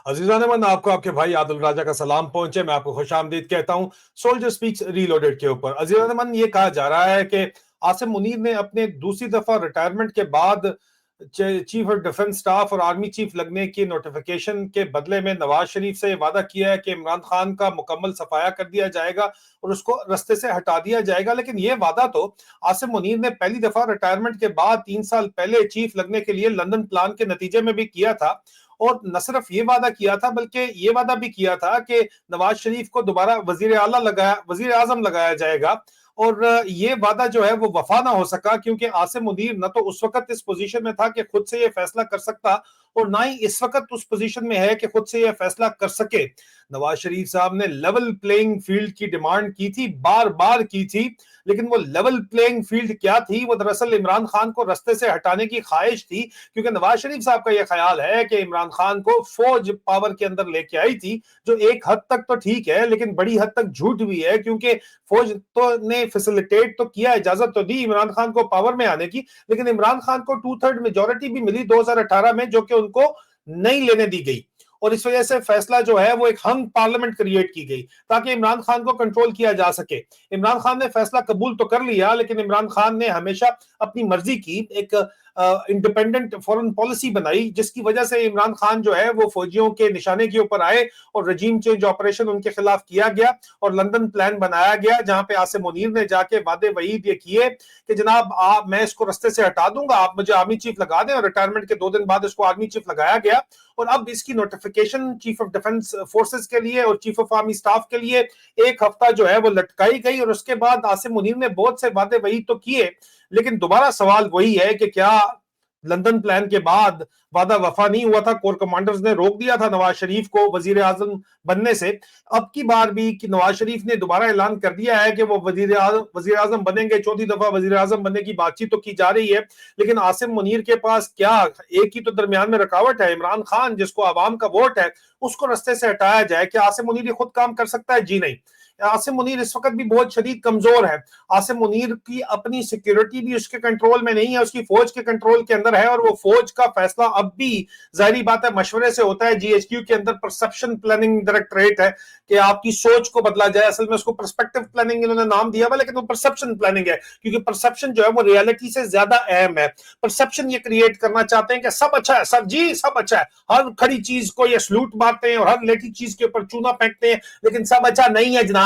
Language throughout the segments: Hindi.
अजीजान मन आपको आपके भाई आदिल राजा का सलाम पहुंचे। मैं आपको खुशामदीद कहता हूं सोल्जर स्पीक्स रीलोडेड के ऊपर। अजीजान मन ये कहा जा रहा है कि आसिम मुनीर ने अपने दूसरी दफा रिटायरमेंट के बाद चीफ ऑफ डिफेंस स्टाफ और आर्मी चीफ लगने की नोटिफिकेशन के बदले में नवाज शरीफ से वादा किया है कि इमरान खान का मुकम्मल सफाया कर दिया जाएगा और उसको रस्ते से हटा दिया जाएगा। लेकिन ये वादा तो आसिम मुनीर ने पहली दफा रिटायरमेंट के बाद 3 साल पहले चीफ लगने के लिए लंदन प्लान के नतीजे में भी किया था। और न सिर्फ ये वादा किया था बल्कि ये वादा भी किया था कि नवाज शरीफ को दोबारा वजीर आजम लगाया जाएगा। और ये वादा जो है वो वफा ना हो सका, क्योंकि आसिम मुनीर न तो उस वक्त इस पोजीशन में था कि खुद से ये फैसला कर सकता और ना ही इस वक्त उस पोजीशन में है कि खुद से ये फैसला कर सके। नवाज शरीफ साहब ने लेवल प्लेइंग फील्ड की डिमांड की थी, बार बार की थी, लेकिन वो लेवल प्लेइंग फील्ड क्या थी? वो दरअसल इमरान खान को रस्ते से हटाने की ख्वाहिश थी, क्योंकि नवाज शरीफ साहब का यह ख्याल है कि इमरान खान को फौज पावर के अंदर लेके आई थी, जो एक हद तक तो ठीक है लेकिन बड़ी हद तक झूठ भी है, क्योंकि फौज तो ने फैसिलिटेट तो किया, इजाजत तो दी इमरान खान को पावर में आने की, लेकिन इमरान खान को 2/3 मेजोरिटी भी मिली 2018 में, जो कि उनको नहीं लेने दी गई। और इस वजह से फैसला जो है वो एक हंग पार्लियामेंट क्रिएट की गई ताकि इमरान खान को कंट्रोल किया जा सके। इमरान खान ने फैसला कबूल तो कर लिया, लेकिन इमरान खान ने हमेशा अपनी मर्जी की एक इंडिपेंडेंट फॉरेन पॉलिसी बनाई, जिसकी वजह से इमरान खान जो है वो फौजियों के निशाने के ऊपर आए और रजीम चेंज ऑपरेशन उनके खिलाफ किया गया और लंदन प्लान बनाया गया, जहां पे आसिम मुनीर ने जाके वादे वहीद ये किए कि जनाब मैं इसको रस्ते से हटा दूंगा, आप मुझे आर्मी चीफ लगा दें। और रिटायरमेंट के 2 दिन बाद इसको आर्मी चीफ लगाया गया और अब इसकी notification chief of defence forces के लिए और चीफ ऑफ आर्मी स्टाफ के लिए एक हफ्ता जो है वो लटकाई गई। और उसके बाद आसिम मुनीर ने बहुत से वादे वहीद तो किए, लेकिन दोबारा सवाल वही है कि क्या लंदन प्लान के बाद वादा वफा नहीं हुआ था? कोर कमांडर्स ने रोक दिया था नवाज शरीफ को वजीर आजम बनने से। अब की बार भी कि नवाज शरीफ ने दोबारा ऐलान कर दिया है कि वो वजीर आजम बनेंगे, चौथी दफा वजीर आजम बनने की बातचीत तो की जा रही है, लेकिन आसिम मुनीर के पास क्या एक ही तो दरमियान में रुकावट है, इमरान खान जिसको आवाम का वोट है, उसको रस्ते से हटाया जाए। क्या आसिम मुनीर खुद काम कर सकता है? जी नहीं। आसिम मुनीर इस वक्त भी बहुत शदीद कमजोर है। आसिम मुनीर की अपनी सिक्योरिटी भी उसके कंट्रोल में नहीं है, उसकी फौज के कंट्रोल के अंदर है और वो फौज का फैसला अब भी जाहिर बात है मशवरे से होता है। जीएचक्यू के अंदर परसेप्शन प्लानिंग डायरेक्टरेट है कि आपकी सोच को बदला जाए। असल में उसको परस्पेक्टिव प्लानिंग इन्होंने नाम दिया हुआ, लेकिन वो परसेप्शन प्लानिंग है, क्योंकि परसेप्शन जो है वो रियलिटी से ज्यादा अहम है। परसेप्शन ये क्रिएट करना चाहते हैं कि सब अच्छा है, सब जी सब अच्छा है, हर खड़ी चीज को ये सलूट मारते हैं और हर लेटी चीज के ऊपर चूना फेंकते हैं, लेकिन सब अच्छा नहीं है जनाब,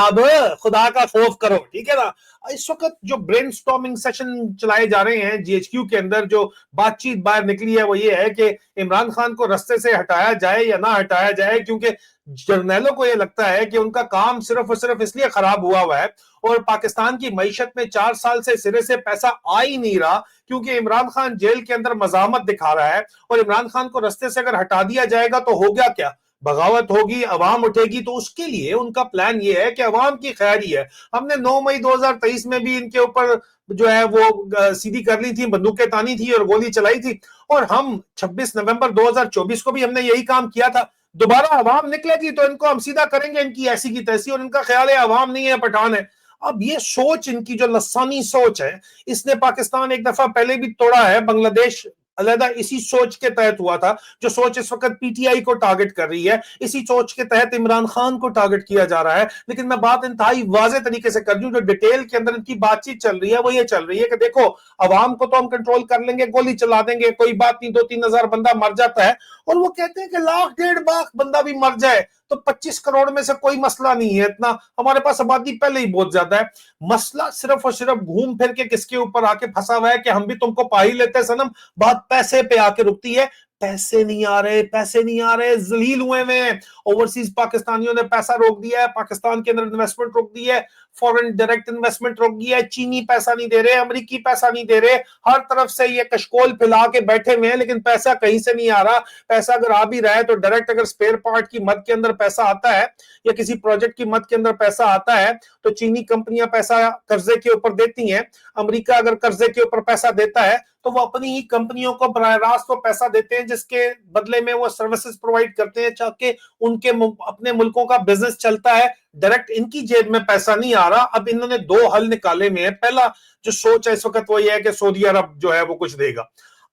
खुदा का खौफ करो, ठीक है ना। इस वक्त जो ब्रेनस्टॉर्मिंग सेशन चलाए जा रहे हैं जीएचक्यू के अंदर, जो बातचीत बाहर निकली है वो ये है कि इमरान खान को रस्ते से हटाया जाए या ना हटाया जाए, क्योंकि जर्नैलों को यह लगता है कि उनका काम सिर्फ और सिर्फ इसलिए खराब हुआ है और पाकिस्तान की मईशत में 4 साल से सिरे से पैसा आ ही नहीं रहा, क्योंकि इमरान खान जेल के अंदर मजामत दिखा रहा है। और इमरान खान को रस्ते से अगर हटा दिया जाएगा तो हो गया क्या? बगावत होगी, अवाम उठेगी, तो उसके लिए उनका प्लान ये है कि अवाम की खैरी है। हमने 9 मई 2023 में भी इनके ऊपर जो है वो सीधी कर ली थी, बंदूकें तानी थी और गोली चलाई थी, और हम 26 नवंबर 2024 को भी हमने यही काम किया था। दोबारा अवाम निकलेगी तो इनको हम सीधा करेंगे, इनकी ऐसी की तैसी, और इनका ख्याल है अवाम नहीं है पठान है। अब ये सोच, इनकी जो लसानी सोच है, इसने पाकिस्तान एक दफा पहले भी तोड़ा है, बांग्लादेश अलहदा इसी सोच के तहत हुआ था। जो सोच इस वक्त पीटीआई को टारगेट कर रही है, इसी सोच के तहत इमरान खान को टारगेट किया जा रहा है। लेकिन मैं बात इंतहाई वाज़ेह तरीके से कर दूं, जो डिटेल के अंदर इनकी बातचीत चल रही है वो ये चल रही है कि देखो, अवाम को तो हम कंट्रोल कर लेंगे, गोली चला देंगे, कोई बात नहीं, 2-3 हजार बंदा मर जाता है, और वो कहते हैं कि 1,00,000-1,50,000 बंदा भी मर जाए तो 25 करोड़ में से कोई मसला नहीं है, इतना हमारे पास आबादी पहले ही बहुत ज्यादा है। मसला सिर्फ और सिर्फ घूम फिर के किसके ऊपर आके फंसा हुआ है कि हम भी तुमको पा ही लेते हैं सनम। बात पैसे पे आके रुकती है। पैसे नहीं आ रहे, पैसे नहीं आ रहे, जलील हुए में ओवरसीज पाकिस्तानियों ने पैसा रोक दिया है, पाकिस्तान के अंदर इन्वेस्टमेंट रोक दी है, फॉरेन डायरेक्ट इन्वेस्टमेंट रोक दिया है, चीनी पैसा नहीं दे रहे, अमेरिकी पैसा नहीं दे रहे, हर तरफ से ये कशकोल फैला के बैठे हुए हैं, लेकिन पैसा कहीं से नहीं आ रहा। पैसा अगर आ भी रहा है तो डायरेक्ट अगर स्पेयर पार्ट की मद के अंदर पैसा आता है या किसी प्रोजेक्ट की मद के अंदर पैसा आता है तो चीनी कंपनियां पैसा कर्जे के ऊपर देती हैं, अमेरिका अगर कर्जे के ऊपर पैसा देता है तो वो अपनी ही कंपनियों को बराह रास्त तो पैसा देते हैं, जिसके बदले में वो सर्विसेज प्रोवाइड करते हैं ताकि उनके अपने मुल्कों का बिजनेस चलता है। डायरेक्ट इनकी जेब में पैसा नहीं आ रहा। अब इन्होंने 2 हल निकाले में है। पहला जो सोच है इस वक्त वो ये है कि सऊदी अरब जो है वो कुछ देगा।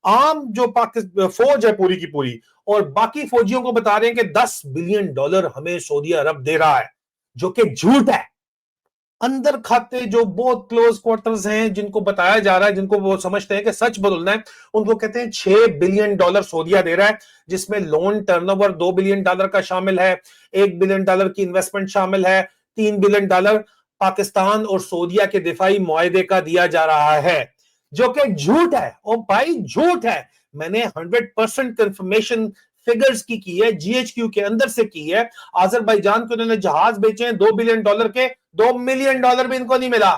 आम जो पाकिस्तान फौज है पूरी की पूरी, और बाकी फौजियों को बता रहे हैं कि $10 बिलियन हमें सऊदी अरब दे रहा है, जो कि झूठ है। अंदर खाते जो बहुत क्लोज क्वार्टर्स हैं, जिनको बताया जा रहा है, जिनको वो समझते हैं कि सच बोलना है, उनको कहते हैं $6 बिलियन सऊदीया दे रहा है, जिसमें लोन टर्नओवर $2 बिलियन का शामिल है, $1 बिलियन की इन्वेस्टमेंट शामिल है, $3 बिलियन पाकिस्तान और सऊदीया के दिफाई मुआहदे का दिया जा रहा है, जो कि झूठ है। ओ भाई झूठ है। मैंने 100% कंफर्मेशन फिगर्स की है, जीएचक्यू के अंदर से की है। अजरबैजान को उन्होंने जहाज बेचे हैं $2 बिलियन के, $2 मिलियन भी इनको नहीं मिला।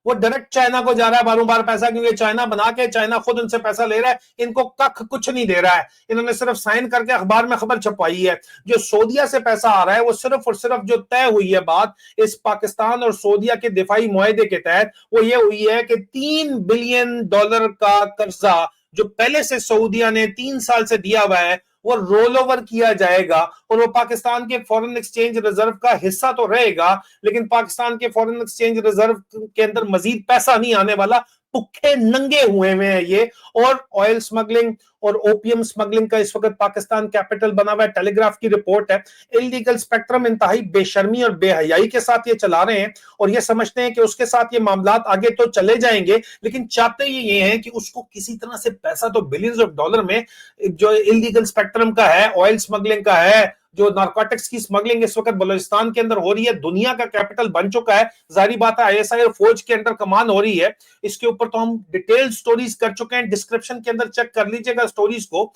वो डायरेक्ट चाइना को जा रहा है बार पैसा, क्योंकि चाइना बना के चाइना खुद उनसे पैसा ले रहा है, इनको कख कुछ नहीं दे रहा है। इन्होंने सिर्फ साइन करके अखबार में खबर छपवाई है। जो सऊदीया से पैसा आ रहा है वो सिर्फ और सिर्फ जो तय हुई है बात इस पाकिस्तान और सऊदीया के दिफाई मुआहदे के तहत, वो ये हुई है कि $3 बिलियन का कर्जा जो पहले से सऊदीया ने 3 साल से दिया हुआ है वो रोल ओवर किया जाएगा, और वो पाकिस्तान के फॉरेन एक्सचेंज रिजर्व का हिस्सा तो रहेगा, लेकिन पाकिस्तान के फॉरेन एक्सचेंज रिजर्व के अंदर मजीद पैसा नहीं आने वाला। भुखे नंगे हुए हैं ये। और ऑयल स्मगलिंग और ओपीएम स्मगलिंग का इस वक्त पाकिस्तान कैपिटल बना हुआ है। टेलीग्राफ की रिपोर्ट है, इलीगल स्पेक्ट्रम इंतहाई बेशर्मी और बेहयाई के साथ ये चला रहे हैं, और ये समझते हैं कि उसके साथ ये मामलात आगे तो चले जाएंगे, लेकिन चाहते ये हैं कि उसको किसी तरह से पैसा तो बिलियंस ऑफ डॉलर में जो इलीगल स्पेक्ट्रम का है, ऑयल स्मगलिंग का है, जो नारकोटिक्स की स्मगलिंग इस वक्त बलूचिस्तान के अंदर हो रही है, दुनिया का कैपिटल बन चुका है। जारी बात है आईएसआई और फौज के अंदर कमान हो रही है। इसके ऊपर तो हम डिटेल स्टोरीज कर चुके हैं, डिस्क्रिप्शन के अंदर चेक कर लीजिएगा स्टोरीज को।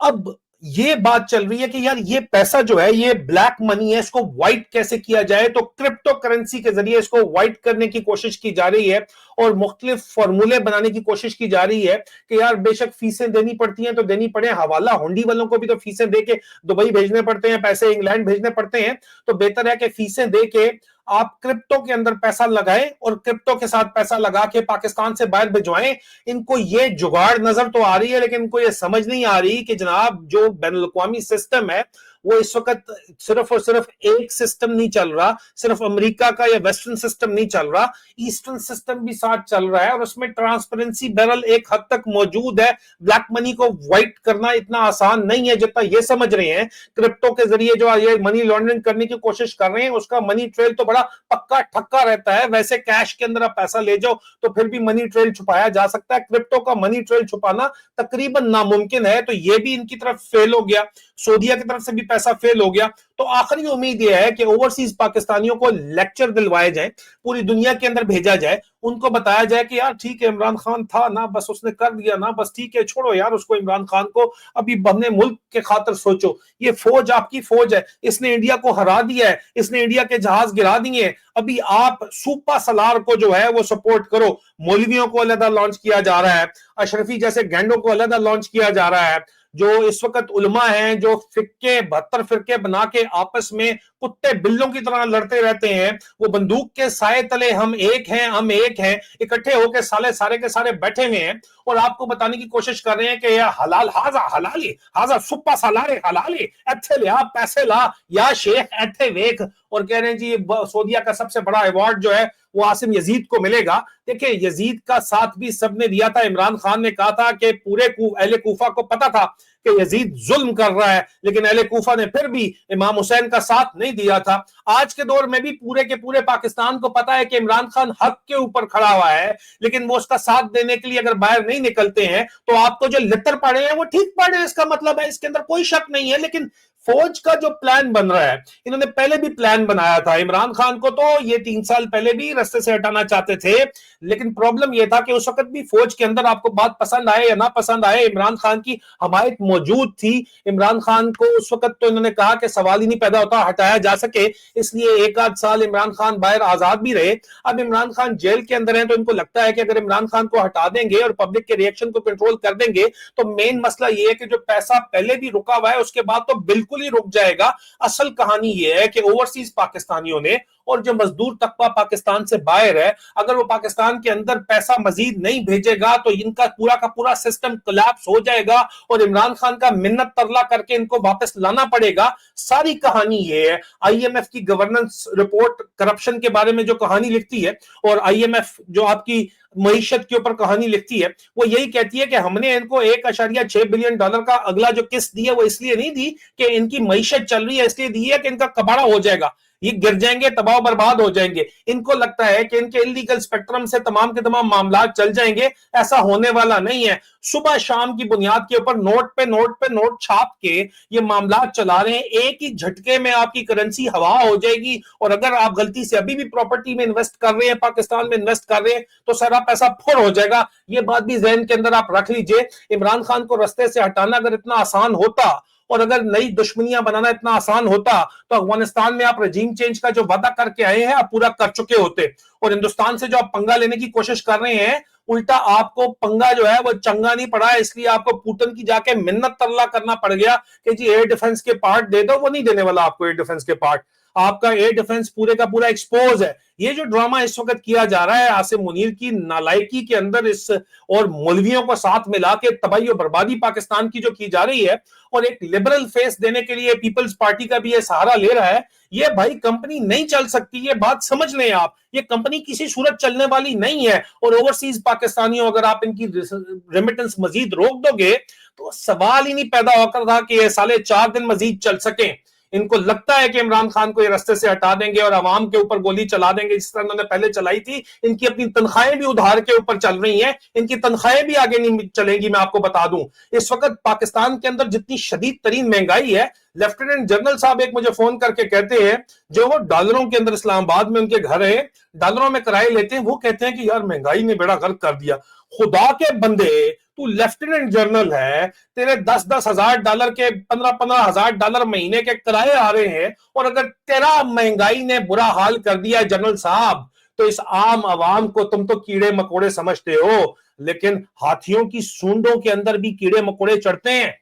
अब ये बात चल रही है कि यार ये पैसा जो है ये ब्लैक मनी है, इसको व्हाइट कैसे किया जाए, तो क्रिप्टो करेंसी के जरिए इसको व्हाइट करने की कोशिश की जा रही है, और मुख्तलिफ फॉर्मूले बनाने की कोशिश की जा रही है कि यार बेशक फीसें देनी पड़ती हैं तो देनी पड़े, हवाला हुंडी वालों को भी तो फीसें दे के दुबई भेजने पड़ते हैं, पैसे इंग्लैंड भेजने पड़ते हैं, तो बेहतर है कि फीसें दे के आप क्रिप्टो के अंदर पैसा लगाएं और क्रिप्टो के साथ पैसा लगा के पाकिस्तान से बाहर भिजवाएं। इनको ये जुगाड़ नजर तो आ रही है, लेकिन इनको ये समझ नहीं आ रही कि जनाब जो बैनुल-अक़वामी सिस्टम है वो इस वक्त सिर्फ और सिर्फ एक सिस्टम नहीं चल रहा, सिर्फ अमेरिका का या वेस्टर्न सिस्टम नहीं चल रहा, ईस्टर्न सिस्टम भी साथ चल रहा है, और उसमें ट्रांसपेरेंसी बहरहाल एक हद तक मौजूद है। ब्लैक मनी को व्हाइट करना इतना आसान नहीं है जितना ये समझ रहे हैं। क्रिप्टो के जरिए जो ये मनी लॉन्ड्रिंग करने की कोशिश कर रहे हैं उसका मनी ट्रेल तो बड़ा पक्का ठक्का रहता है। वैसे कैश के अंदर आप पैसा ले जाओ तो फिर भी मनी ट्रेल छुपाया जा सकता है, क्रिप्टो का मनी ट्रेल छुपाना तकरीबन नामुमकिन है। तो ये भी इनकी तरफ फेल हो गया, सऊदीया की तरफ से भी पैसा फेल हो गया। तो आखिरी उम्मीद यह है कि ओवरसीज पाकिस्तानियों को लेक्चर दिलवाए जाए, पूरी दुनिया के अंदर भेजा जाए, उनको बताया जाए कि यार ठीक है इमरान खान था ना, बस उसने कर दिया ना, बस ठीक है छोड़ो यार उसको, इमरान खान को, अभी अपने मुल्क के खातिर सोचो। ये फौज आपकी फौज है, इसने इंडिया को हरा दिया है, इसने इंडिया के जहाज गिरा दिए, अभी आप सूपा सलार को जो है वो सपोर्ट करो। मौलवियों को अलग लॉन्च किया जा रहा है, अशरफी जैसे गैंडों को अलग लॉन्च किया जा रहा है, जो इस वक्त उलमा हैं जो फिक्के 72 फिरके बना के आपस में कुत्ते बिल्लों की तरह लड़ते रहते हैं, वो बंदूक के साए तले हम एक हैं, हम एक हैं, इकट्ठे होकर सारे के सारे बैठे हुए हैं और आपको बताने की कोशिश कर रहे हैं कि यह हलाल, हाजा हलाली, हाजा सुप्पा सलारे हलाली, ऐथे ले आप पैसे ला या शेख ऐथे वेख, और कह रहे हैं जी ये सऊदीया का सबसे बड़ा अवार्ड जो है वो आसिम यजीद को मिलेगा। देखिए यजीद का साथ भी सबने दिया था, इमरान खान ने कहा था कि पूरे अहले कूफा को पता था कि यजीद जुल्म कर रहा है, लेकिन अहले कूफा ने फिर भी इमाम हुसैन का साथ नहीं दिया था। आज के दौर में भी पूरे के पूरे पाकिस्तान को पता है कि इमरान खान हक के ऊपर खड़ा हुआ है, लेकिन वो उसका साथ देने के लिए अगर बाहर नहीं निकलते हैं तो आपको जो लितर पड़े हैं वो ठीक पड़े हैं, इसका मतलब है, इसके अंदर कोई शक नहीं है। लेकिन फौज का जो प्लान बन रहा है, इन्होंने पहले भी प्लान बनाया था, इमरान खान को तो ये 3 साल पहले भी रास्ते से हटाना चाहते थे, लेकिन प्रॉब्लम यह था कि उस वक्त भी फौज के अंदर, आपको बात पसंद आए या ना पसंद आए, इमरान खान की हमायत मौजूद थी। इमरान खान को उस वक्त तो इन्होंने कहा कि सवाल ही नहीं पैदा होता हटाया जा सके, इसलिए एक आध साल इमरान खान बाहर आजाद भी रहे। अब इमरान खान जेल के अंदर है तो इनको लगता है कि अगर इमरान खान को हटा देंगे और पब्लिक के रिएक्शन को कंट्रोल कर देंगे तो मेन मसला यह है कि जो पैसा पहले भी रुका हुआ है उसके बाद तो बिल्कुल ही रुक जाएगा। असल कहानी यह है कि ओवरसीज पाकिस्तानियों ने और जो मजदूर तबका पाकिस्तान से बाहर है, अगर वो पाकिस्तान के अंदर पैसा मजीद नहीं भेजेगा तो इनका पूरा का पूरा सिस्टम कोलैप्स हो जाएगा और इमरान खान का मिन्नत तरला करके इनको वापस लाना पड़ेगा। सारी कहानी ये है। आईएमएफ की गवर्नेंस रिपोर्ट करप्शन के बारे में जो कहानी लिखती है और आईएमएफ जो आपकी मईशत के ऊपर कहानी लिखती है, वो यही कहती है कि हमने इनको 1.6 बिलियन डॉलर का अगला जो किस्त दी है वो इसलिए नहीं दी कि इनकी मईशत चल रही है, इसलिए दी है कि इनका कबाड़ा हो जाएगा, ये गिर जाएंगे, तबाह बर्बाद हो जाएंगे। इनको लगता है कि इनके इलीगल स्पेक्ट्रम से तमाम के तमाम मामला चल जाएंगे, ऐसा होने वाला नहीं है। सुबह शाम की बुनियाद के ऊपर नोट पे नोट पे नोट छाप के ये मामला चला रहे हैं। एक ही झटके में आपकी करेंसी हवा हो जाएगी और अगर आप गलती से अभी भी प्रॉपर्टी में इन्वेस्ट कर रहे हैं, पाकिस्तान में इन्वेस्ट कर रहे हैं, तो सारा पैसा फुर हो जाएगा। ये बात भी जहन के अंदर आप रख लीजिए। इमरान खान को रास्ते से हटाना अगर इतना आसान होता और अगर नई दुश्मनियां बनाना इतना आसान होता तो अफगानिस्तान में आप रजीम चेंज का जो वादा करके आए हैं आप पूरा कर चुके होते। और हिंदुस्तान से जो आप पंगा लेने की कोशिश कर रहे हैं, उल्टा आपको पंगा जो है वो चंगा नहीं पड़ा है, इसलिए आपको पुतिन की जाके मिन्नत तरला करना पड़ गया कि जी एयर डिफेंस के पार्ट दे दो। वो नहीं देने वाला आपको एयर डिफेंस के पार्ट, आपका एयर डिफेंस पूरे का पूरा एक्सपोज है। ये जो ड्रामा इस वक्त किया जा रहा है आसिम मुनीर की नालायकी के अंदर इस और मौलवियों को साथ मिला के तबाही और बर्बादी पाकिस्तान की जो की जा रही है और एक लिबरल फेस देने के लिए पीपल्स पार्टी का भी ये सहारा ले रहा है, ये भाई कंपनी नहीं चल सकती। ये बात समझ लें आप, ये कंपनी किसी सूरत चलने वाली नहीं है। और ओवरसीज पाकिस्तानियों अगर आप इनकी रेमिटेंस मजीद रोक दोगे तो सवाल ही नहीं पैदा होकर था कि ये साले 4 दिन मजीद चल सके। इनको लगता है कि इमरान खान को ये रास्ते से हटा देंगे और अवाम के ऊपर गोली चला देंगे जिस तरह उन्होंने पहले चलाई थी। इनकी अपनी तनख्वाहें भी उधार के ऊपर चल रही हैं, इनकी तनख्वाहें भी आगे नहीं चलेंगी। मैं आपको बता दूं इस वक्त पाकिस्तान के अंदर जितनी शदीद तरीन महंगाई है, लेफ्टिनेंट जनरल साहब एक मुझे फोन करके कहते हैं जो वो डॉलरों के अंदर इस्लामाबाद में उनके घर है, डॉलरों में किराए लेते हैं, वो कहते हैं कि यार महंगाई ने बेड़ा गर्क कर दिया। खुदा के बंदे, तू लेफ्टिनेंट जनरल है, तेरे 10-10 हजार डॉलर के 15-15 हजार डॉलर महीने के किराए आ रहे हैं और अगर तेरा महंगाई ने बुरा हाल कर दिया है जनरल साहब, तो इस आम आवाम को तुम तो कीड़े मकोड़े समझते हो, लेकिन हाथियों की सूंडों के अंदर भी कीड़े मकोड़े चढ़ते हैं।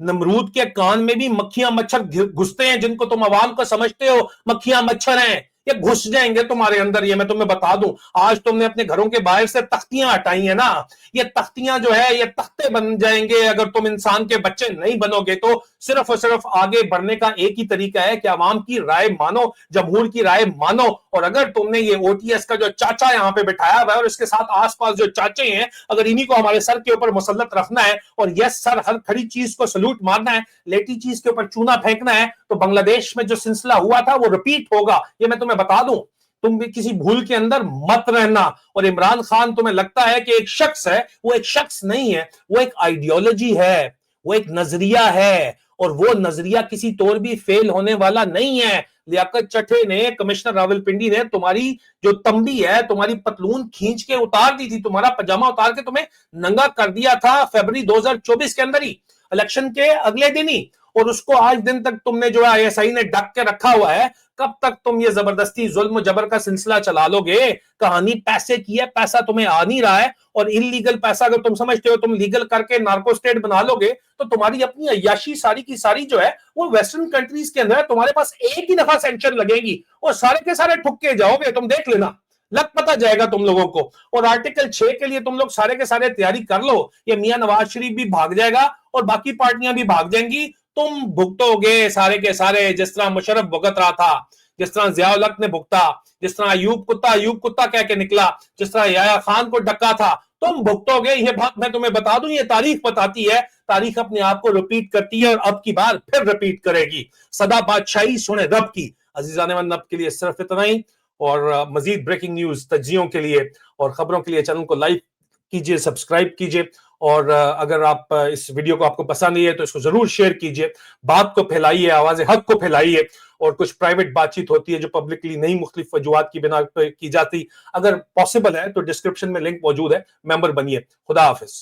नमरूद के कान में भी मक्खियां मच्छर घुसते हैं, जिनको तुम आवाम को समझते हो मक्खियां मच्छर हैं, ये घुस जाएंगे तुम्हारे अंदर। ये मैं तुम्हें बता दूं, आज तुमने अपने घरों के बाहर से तख्तियां हटाई है ना, ये तख्तियां जो है ये तख्ते बन जाएंगे अगर तुम इंसान के बच्चे नहीं बनोगे। तो सिर्फ और सिर्फ आगे बढ़ने का एक ही तरीका है कि आवाम की राय मानो, जमहूर की राय मानो। और अगर तुमने ये ओटीएस का जो चाचा यहां पे बिठाया हुआ है और इसके साथ आसपास जो चाचे हैं, अगर इन्हीं को हमारे सर के ऊपर मुसल्लत रखना है और यस सर हर खड़ी चीज को सलूट मारना है, लेटी चीज के ऊपर चूना फेंकना है, तो बांग्लादेश में जो सिलसिला हुआ था वो रिपीट होगा। ये मैं तुम्हें बता दूं, तुम भी किसी भूल के अंदर मत रहना। और इमरान खान तुम्हें लगता है कि एक शख्स है, वो एक शख्स नहीं है, वो एक आइडियोलॉजी है, वो एक नजरिया है और वो नजरिया किसी तौर भी फेल होने वाला नहीं है। लियाकत चट्टे ने, कमिश्नर रावलपिंडी ने तुम्हारी जो तंबी है, तुम्हारी पतलून खींच के उतार दी थी, तुम्हारा पजामा उतार के तुम्हें नंगा कर दिया था फरवरी 2024 के अंदर ही, इलेक्शन के अगले दिन ही। और उसको आज दिन तक तुमने जो है आईएसआई ने ढक के रखा हुआ है। कब तक तुम ये जबरदस्ती जुल्म जबर का सिलसिला चला लोगे? कहानी पैसे की है, पैसा तुम्हें आ नहीं रहा है और इलीगल पैसा अगर तुम समझते हो तुम लीगल करके नार्को स्टेट बना लोगे तो तुम्हारी अपनी अय्याशी सारी की सारी जो है वो वेस्टर्न कंट्रीज के अंदर है। तुम्हारे पास एक ही दफा सैंक्शन लगेगी और सारे के सारे ठुक के जाओगे, तुम देख लेना, लग पता जाएगा तुम लोगों को। और आर्टिकल 6 के लिए तुम लोग सारे के सारे तैयारी कर लो। ये मियां नवाज शरीफ भी भाग जाएगा और बाकी पार्टियां भी भाग जाएंगी, तुम भुगतोगे सारे के सारे। जिस तरह मुशर्रफ भुगत रहा था, जिस तरह जियाउल हक ने भुगता, जिस तरह अयूब कुत्ता कह के निकला, जिस तरह याया खान को डका था, तुम भुगतोगे। ये बात मैं तुम्हें बता दूं, ये तारीख बताती है, तारीख अपने आप को रिपीट करती है और अब की बार फिर रिपीट करेगी। सदा बादशाही सुने रब की। अजीजान मन अब के लिए सिर्फ इतना ही। और मजीद ब्रेकिंग न्यूज, तज्जियों के लिए और खबरों के लिए चैनल को लाइक कीजिए, सब्सक्राइब कीजिए। और अगर आप इस वीडियो को आपको पसंद नहीं है तो इसको जरूर शेयर कीजिए, बात को फैलाइए, आवाज हक को फैलाइए। और कुछ प्राइवेट बातचीत होती है जो पब्लिकली नहीं, मुख्तलिफ वजूहात की बिना पर की जाती, अगर पॉसिबल है तो डिस्क्रिप्शन में लिंक मौजूद है, मेंबर बनिए। खुदा हाफिज।